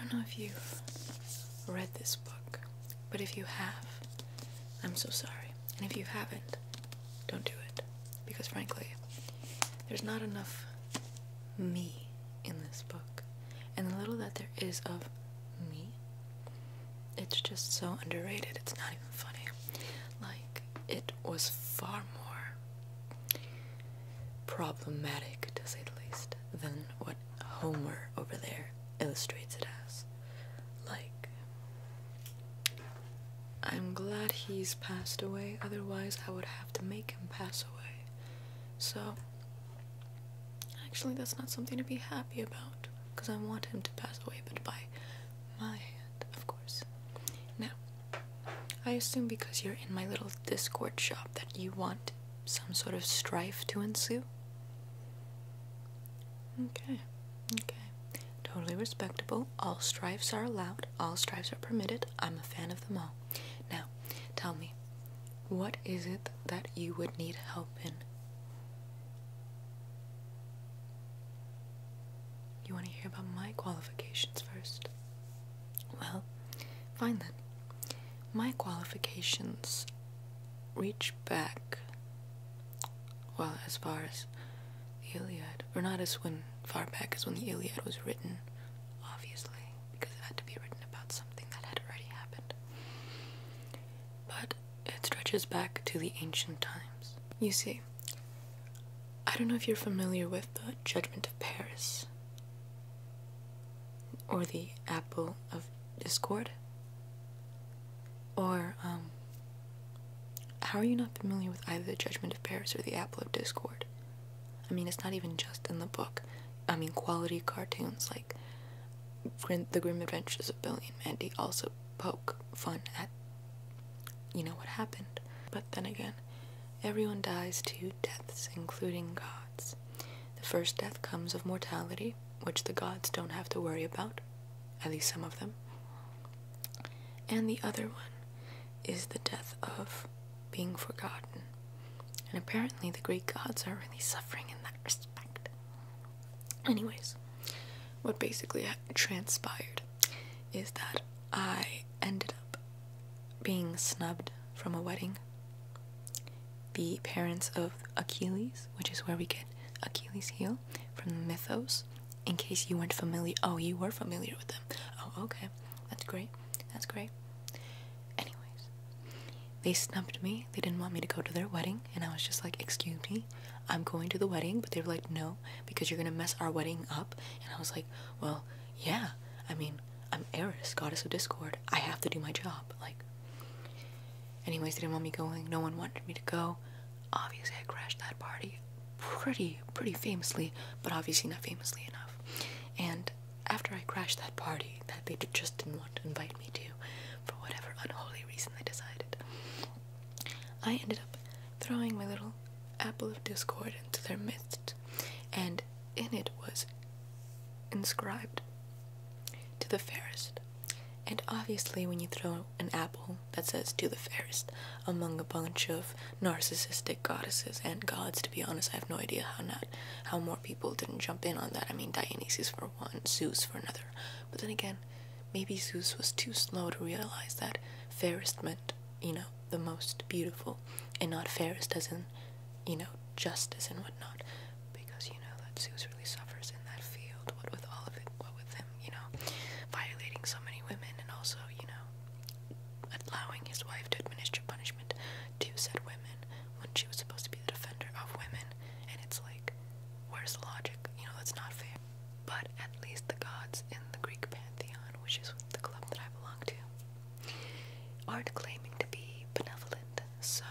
don't know if you've read this book, but if you have, I'm so sorry. And if you haven't, don't do it. Because frankly, there's not enough me in this book. And the little that there is of me, it's just so underrated, it's not even funny. Like, it was far more problematic, to say the least, than what Homer over there illustrates it as. Like, I'm glad he's passed away, otherwise I would have to make him pass away. So, actually that's not something to be happy about, because I want him to pass away, but by my hand, of course. Now, I assume because you're in my little Discord shop that you want some sort of strife to ensue? Okay. Totally respectable. All strifes are allowed. All strifes are permitted. I'm a fan of them all. Now, tell me, what is it that you would need help in? You want to hear about my qualifications first? Well, fine then. My qualifications reach back, well, as far as the Iliad, or not as far back as when the Iliad was written, obviously, because it had to be written about something that had already happened. But it stretches back to the ancient times. You see, I don't know if you're familiar with the Judgment of Paris, or the Apple of Discord, or, how are you not familiar with either the Judgment of Paris or the Apple of Discord? I mean, it's not even just in the book. I mean, quality cartoons like The Grim Adventures of Billy and Mandy also poke fun at, you know, what happened. But then again, everyone dies two deaths, including gods. The first death comes of mortality, which the gods don't have to worry about, at least some of them. And the other one is the death of being forgotten. And apparently the Greek gods are really suffering in that respect. Anyways, what basically transpired is that I ended up being snubbed from a wedding. The parents of Achilles, which is where we get Achilles' heel from the mythos, in case you weren't familiar. Oh, you were familiar with them. Oh, okay. That's great. Anyways, they snubbed me. They didn't want me to go to their wedding, and I was just like, excuse me, I'm going to the wedding. But they were like, no, because you're gonna mess our wedding up. And I was like, well, yeah, I mean, I'm Eris, goddess of discord. I have to do my job. Like, anyways, they didn't want me going. No one wanted me to go. Obviously, I crashed that party pretty famously, but obviously not famously enough. And after I crashed that party that they just didn't want to invite me to, for whatever unholy reason they decided, I ended up throwing my little apple of discord into their midst, and in it was inscribed, "To the fairest." And obviously when you throw an apple that says "to the fairest" among a bunch of narcissistic goddesses and gods, to be honest, I have no idea how more people didn't jump in on that. I mean, Dionysus for one, Zeus for another. But then again, maybe Zeus was too slow to realize that fairest meant, you know, the most beautiful, and not fairest as in, you know, justice and whatnot. Because you know that Zeus really suffers in that field, what with all of it, what with him, you know, violating so many women, and also, you know, allowing his wife to administer punishment to said women when she was supposed to be the defender of women. And it's like, where's the logic? You know, that's not fair. But at least the gods in the Greek pantheon, which is the club that I belong to, aren't claiming to be benevolent, so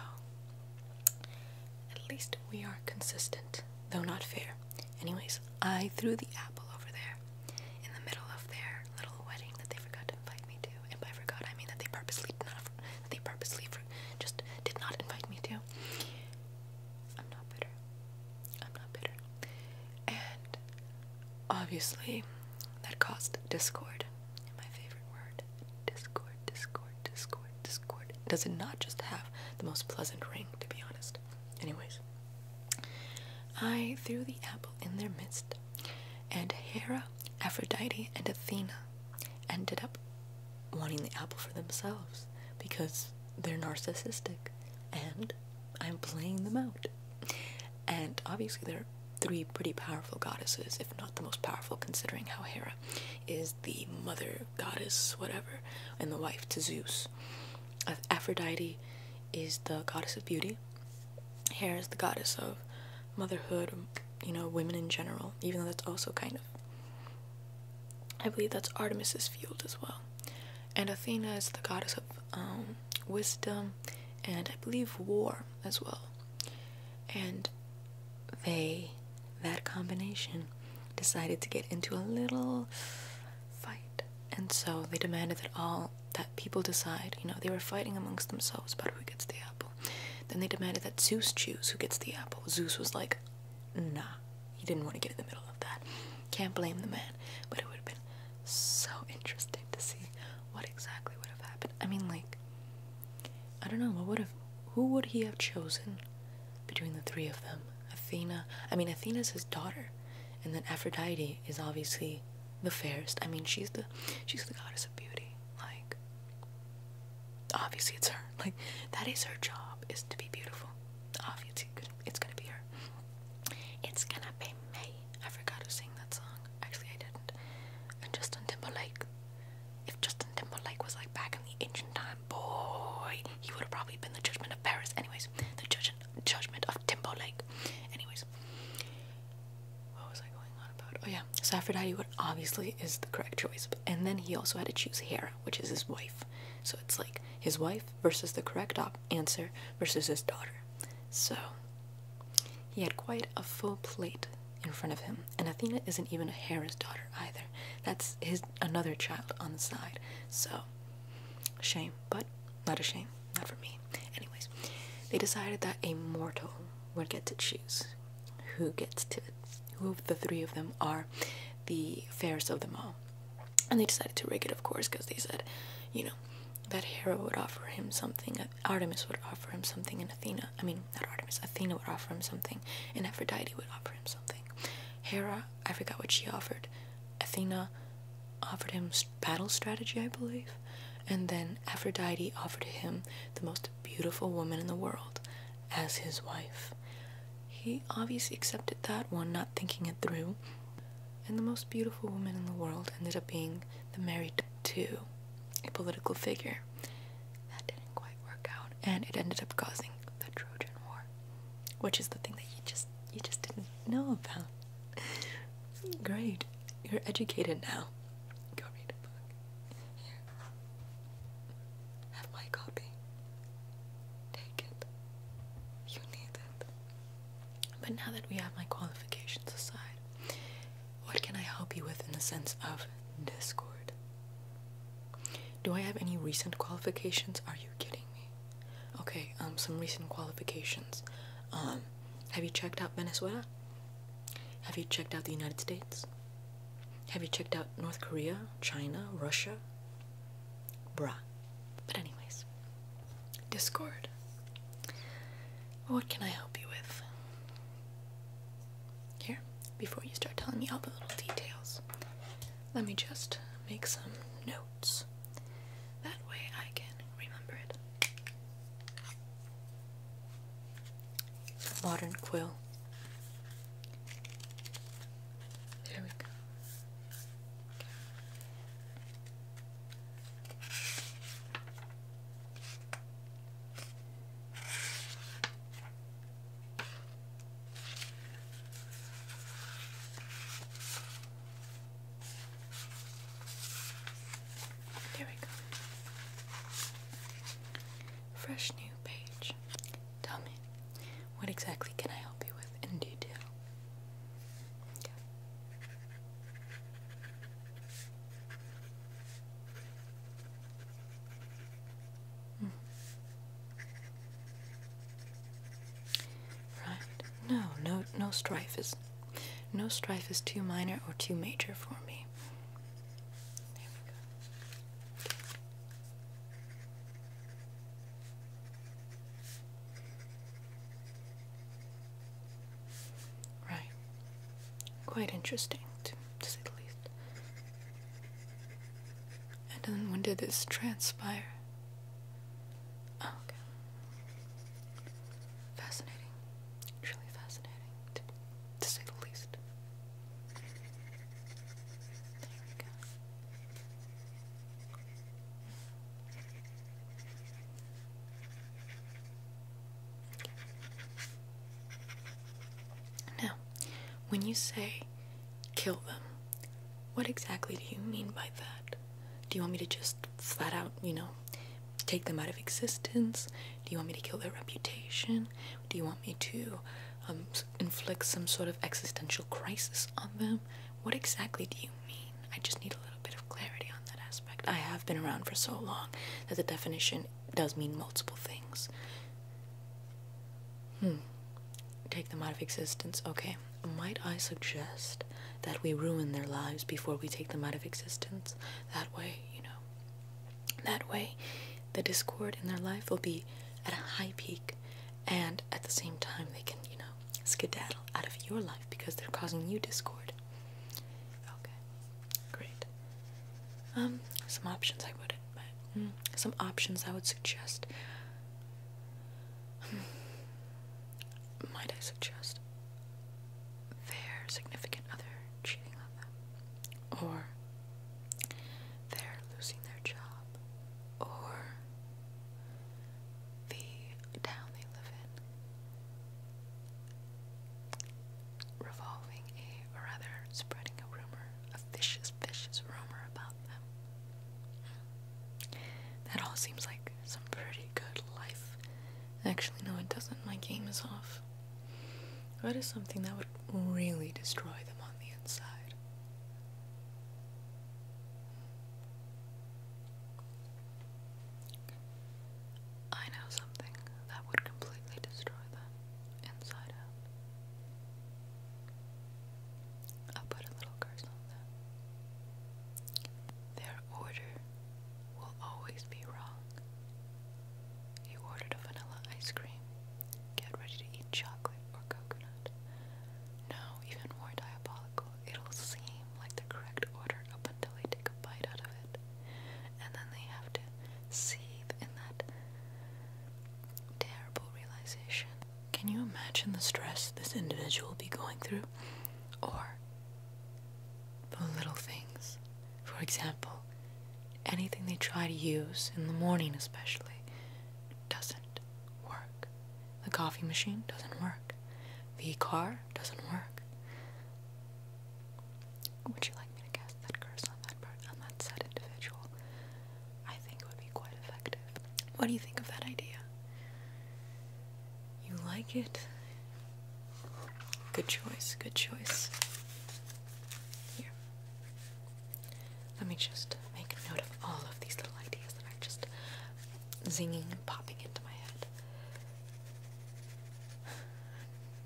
at least we are consistent, though not fair. Anyways, I threw the apple over there in the middle of their little wedding that they forgot to invite me to. And by forgot, I mean that they purposely just did not invite me to. I'm not bitter. And obviously, that caused discord. My favorite word, discord. Does it not just have the most pleasant ring, to be honest? Anyways, I threw the apple in their midst, and Hera, Aphrodite, and Athena, ended up wanting the apple for themselves because they're narcissistic, and I'm playing them out. And obviously they're three pretty powerful goddesses, if not the most powerful, considering how Hera is the mother goddess, whatever, and the wife to Zeus. Aphrodite is the goddess of beauty. Hera is the goddess of motherhood, you know, women in general, even though that's also kind of, I believe that's Artemis's field as well. And Athena is the goddess of wisdom and I believe war as well. And that combination, decided to get into a little fight. And so they demanded that people decide, you know, they were fighting amongst themselves about who gets the apple. Then they demanded that Zeus choose who gets the apple. Zeus was like, nah, he didn't want to get in the middle of that. Can't blame the man, but it would have been so interesting to see what exactly would have happened. I mean, like, I don't know, who would he have chosen between the three of them? Athena's his daughter, and then Aphrodite is obviously the fairest. I mean, she's the goddess of beauty. Like, obviously it's her. Like, that is her job, is to be beautiful. Obviously, it's gonna be her. It's gonna be me. I forgot to sing that song. Actually, I didn't. And Justin Timberlake. If Justin Timberlake was like back in the ancient time, boy, he would have probably been the Judgment of Paris. Anyways, the judgment of Timberlake. Anyways, what was I going on about? Oh yeah, so Aphrodite would obviously is the correct choice, and then he also had to choose Hera, which is his wife. So it's like his wife versus the correct answer versus his daughter. So he had quite a full plate in front of him, and Athena isn't even Hera's daughter either. That's another child on the side. So shame, but not a shame, not for me. Anyways, they decided that a mortal would get to choose who of the three of them are the fairest of them all. And they decided to rig it, of course, because they said, you know, that Hera would offer him something, Artemis would offer him something, and Athena would offer him something, and Aphrodite would offer him something. Hera, I forgot what she offered. Athena offered him battle strategy, I believe, and then Aphrodite offered him the most beautiful woman in the world as his wife. He obviously accepted that one, not thinking it through, and the most beautiful woman in the world ended up being the married to a political figure. That didn't quite work out, and it ended up causing the Trojan War, which is the thing that you just didn't know about. Great, you're educated now. Go read a book. Here, have my copy. Take it. You need it. But now that we have my qualifications aside, what can I help you with in the sense of Discord? Do I have any recent qualifications? Are you kidding me? Okay, some recent qualifications. Have you checked out Venezuela? Have you checked out the United States? Have you checked out North Korea, China, Russia? Bruh. But anyways, Discord. What can I help you with? Here, before you start telling me all the little details, let me just make some notes. That way I can remember it. Modern quill. There we go. There we go. Fresh new page. Tell me, what exactly can I help you with in detail? Okay. Right. No strife is too minor or too major for me. There we go. Right. Quite interesting, to say the least. did this transpire? Oh, okay. Fascinating. Truly fascinating, to say the least. There we go. Now, when you say kill them, what exactly do you mean by that? Do you want me to just flat out, take them out of existence? Do you want me to kill their reputation? Do you want me to inflict some sort of existential crisis on them? What exactly do you mean? I just need a little bit of clarity on that aspect. I have been around for so long that the definition does mean multiple things. Take them out of existence. Okay, might I suggest that we ruin their lives before we take them out of existence? That way, the discord in their life will be at a high peak, and at the same time they can, skedaddle out of your life because they're causing you discord. Okay, great. Some options I would suggest. Might I suggest their significant other cheating on them, or they're losing their job, or the town they live in spreading a rumor, a vicious rumor about them. That all seems like some pretty good life. Actually, no, it doesn't. My game is off. What is something that would really destroy them on the inside? I know something that would completely destroy them inside out. I'll put a little curse on them. Their order will always be wrong. You ordered a vanilla ice cream. Get ready to eat chocolate or coconut. No, even more diabolical. It'll seem like the correct order up until they take a bite out of it. And then they have to seethe in that terrible realization. Can you imagine the stress this individual will be going through? Or the little things. For example, anything they try to use in the morning especially doesn't work. The coffee machine doesn't work. The car doesn't work. Would you like me to cast that curse on that said individual? I think it would be quite effective. What do you think of that idea? You like it? Good choice, good choice. Here. Let me just make a note of all of these little ideas that are just zinging and popping into my head.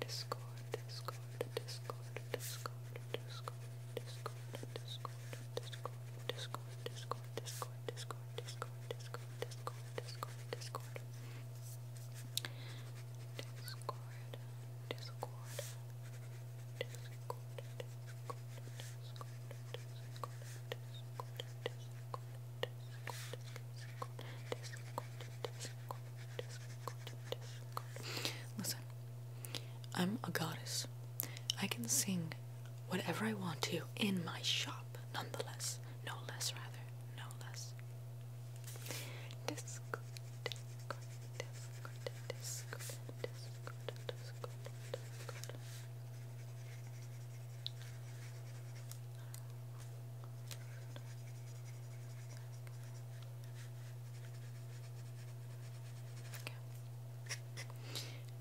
Discord, discord, discord, discord, discord, discord, discord, discord, discord, discord, discord, discord, discord, discord, discord, discord, discord. Listen, I'm a goddess. I can sing whatever I want to in my shop, nonetheless. No less, rather. No less. Discord, discord, discord, discord, discord, discord, discord.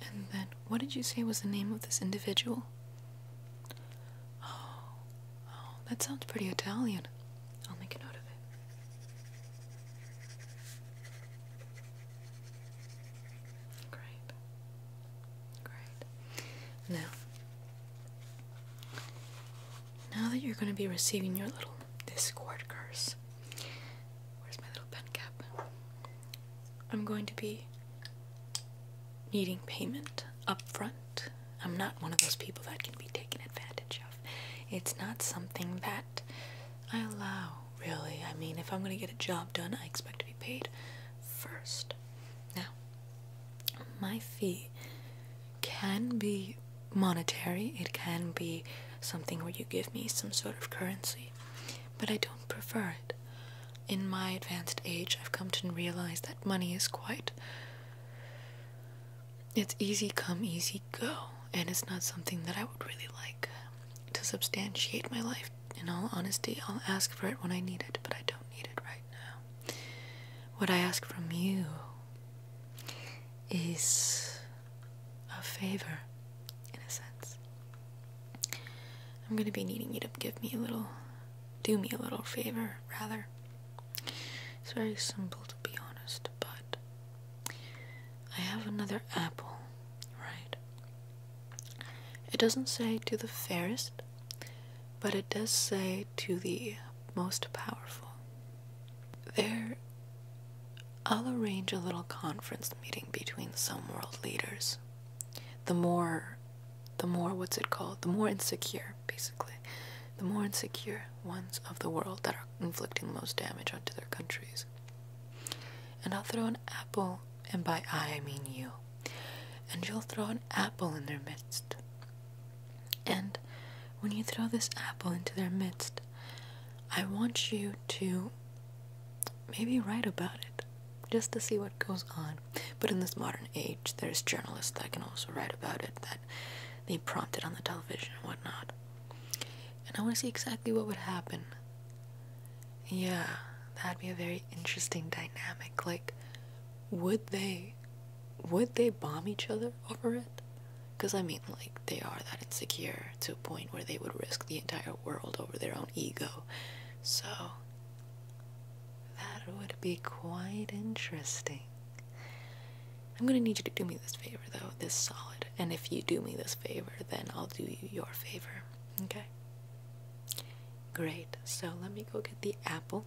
And then, what did you say was the name of this individual? Oh, that sounds pretty Italian. I'll make a note of it. Great. Great. Now that you're going to be receiving your little discord curse, where's my little pen cap? I'm going to be needing payment up front. I'm not one of those people that can be taken advantage of. It's not something that I allow really. I mean, if I'm gonna get a job done, I expect to be paid first. Now, my fee can be monetary, it can be something where you give me some sort of currency, but I don't prefer it. In my advanced age, I've come to realize that money is it's easy come, easy go, and it's not something that I would really like to substantiate my life. In all honesty, I'll ask for it when I need it, but I don't need it right now. What I ask from you is a favor, in a sense. I'm gonna be needing you to do me a little favor, rather. It's very simple, to be honest, but I have another apple, right? It doesn't say to the fairest, but it does say to the most powerful. I'll arrange a little conference meeting between some world leaders. The more what's it called? The more insecure, basically. The more insecure ones of the world that are inflicting the most damage onto their countries. And I'll throw an apple, and by I mean you. And you'll throw an apple in their midst. And when you throw this apple into their midst, I want you to maybe write about it, just to see what goes on. But in this modern age, there's journalists that can also write about it, that they prompt it on the television and whatnot. And I want to see exactly what would happen. Yeah, that'd be a very interesting dynamic. Like, would they bomb each other over it? Because, I mean, like, they are that insecure to a point where they would risk the entire world over their own ego. So, that would be quite interesting. I'm gonna need you to do me this favor, though, this solid. And if you do me this favor, then I'll do you your favor. Okay? Great. So let me go get the apple.